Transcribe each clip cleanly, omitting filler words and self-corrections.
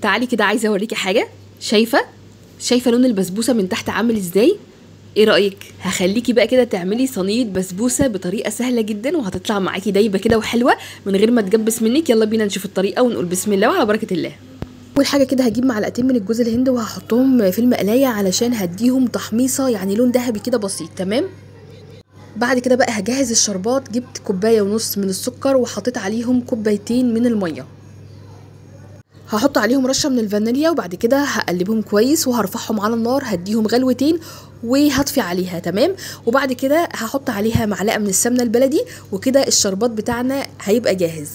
تعالي كده عايزه اوريكي حاجه. شايفه لون البسبوسه من تحت عامل ازاي؟ ايه رايك؟ هخليكي بقى كده تعملي صينيه بسبوسه بطريقه سهله جدا وهتطلع معاكي دايبه كده وحلوه من غير ما تجبس منك. يلا بينا نشوف الطريقه ونقول بسم الله وعلى بركه الله. اول حاجه كده هجيب معلقتين من الجوز الهند وهحطهم في المقلايه علشان هديهم تحميصه، يعني لون ذهبي كده بسيط. تمام. بعد كده بقى هجهز الشربات. جبت كوبايه ونص من السكر وحطيت عليهم كوبايتين من الميه. هحط عليهم رشه من الفانيليا وبعد كده هقلبهم كويس وهرفعهم على النار، هديهم غلوتين وهطفي عليها. تمام. وبعد كده هحط عليها معلقه من السمنه البلدي وكده الشربات بتاعنا هيبقى جاهز.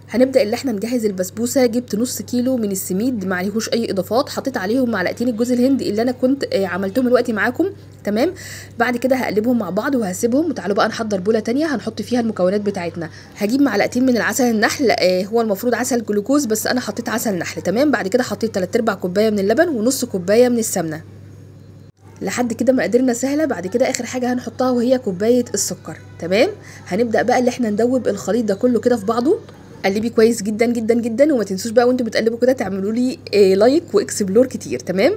هنبدا اللي احنا نجهز البسبوسه. جبت نص كيلو من السميد ما عليهوش اي اضافات، حطيت عليهم معلقتين الجوز الهند اللي انا كنت عملتهم دلوقتي معاكم. تمام. بعد كده هقلبهم مع بعض وهسيبهم. وتعالوا بقى نحضر بوله تانية هنحط فيها المكونات بتاعتنا. هجيب معلقتين من العسل النحل، هو المفروض عسل جلوكوز بس انا حطيت عسل نحل. تمام. بعد كده حطيت 3/4 كوبايه من اللبن ونص كوبايه من السمنه. لحد كده مقاديرنا سهله. بعد كده اخر حاجه هنحطها وهي كوبايه السكر. تمام. هنبدا بقى اللي احنا ندوب الخليط ده كله كده في بعضه. قلبي كويس جدا جدا جدا وما تنسوش بقى وانتوا بتقلبوا كده تعملوا لي لايك واكسبلور كتير. تمام.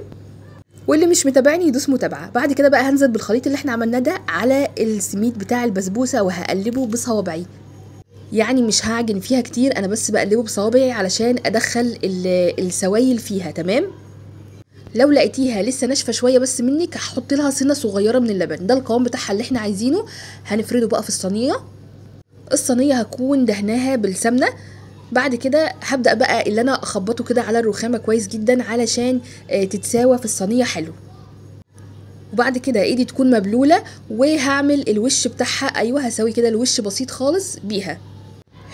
واللي مش متابعني يدوس متابعه. بعد كده بقى هنزل بالخليط اللي احنا عملناه ده على السميد بتاع البسبوسه وهقلبه بصوابعي، يعني مش هعجن فيها كتير، انا بس بقلبه بصوابعي علشان ادخل السوائل فيها. تمام. لو لقيتيها لسه ناشفه شويه بس منك هحط لها سنه صغيره من اللبن. ده القوام بتاعها اللي احنا عايزينه. هنفرده بقى في الصينيه هكون دهناها بالسمنه. بعد كده هبدأ بقى اللي انا اخبطه كده على الرخامة كويس جدا علشان تتساوى في الصينية حلو. وبعد كده ايدي تكون مبلولة وهعمل الوش بتاعها. ايوه هسوي كده الوش بسيط خالص بيها.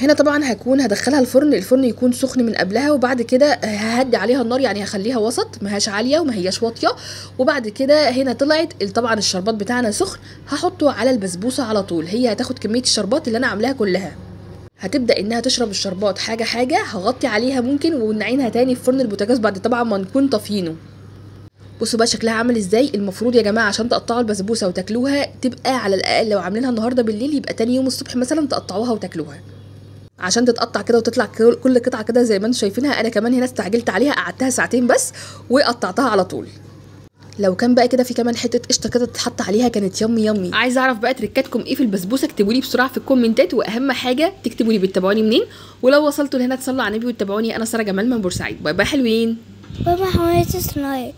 هنا طبعا هكون هدخلها الفرن يكون سخن من قبلها. وبعد كده ههدي عليها النار، يعني هخليها وسط، ما هياش عاليه وما هياش واطيه. وبعد كده هنا طلعت طبعا الشربات بتاعنا سخن، هحطه على البسبوسه على طول. هي هتاخد كميه الشربات اللي انا عاملاها كلها، هتبدا انها تشرب الشربات حاجه حاجه. هغطي عليها ممكن ونعينها تاني في فرن البوتاجاز بعد طبعا ما نكون طافيينه. بصوا بقى شكلها عامل ازاي. المفروض يا جماعه عشان تقطعوا البسبوسه وتاكلوها تبقى على الاقل لو عاملينها النهارده بالليل يبقى تاني يوم الصبح مثلا تقطعوها وتاكلوها، عشان تتقطع كده وتطلع كل قطعه كده زي ما انتم شايفينها. انا كمان هنا استعجلت عليها، قعدتها ساعتين بس وقطعتها على طول. لو كان بقى كده في كمان حته قشطه كده تتحط عليها كانت يمي. عايزه اعرف بقى تريكاتكم ايه في البسبوسه؟ اكتبوا لي بسرعه في الكومنتات، واهم حاجه تكتبوا لي بتتابعوني منين، ولو وصلتوا لهنا تصلوا على النبي وتتابعوني. انا ساره جمال من بورسعيد. باي باي حلوين. باي باي حماية السلايك.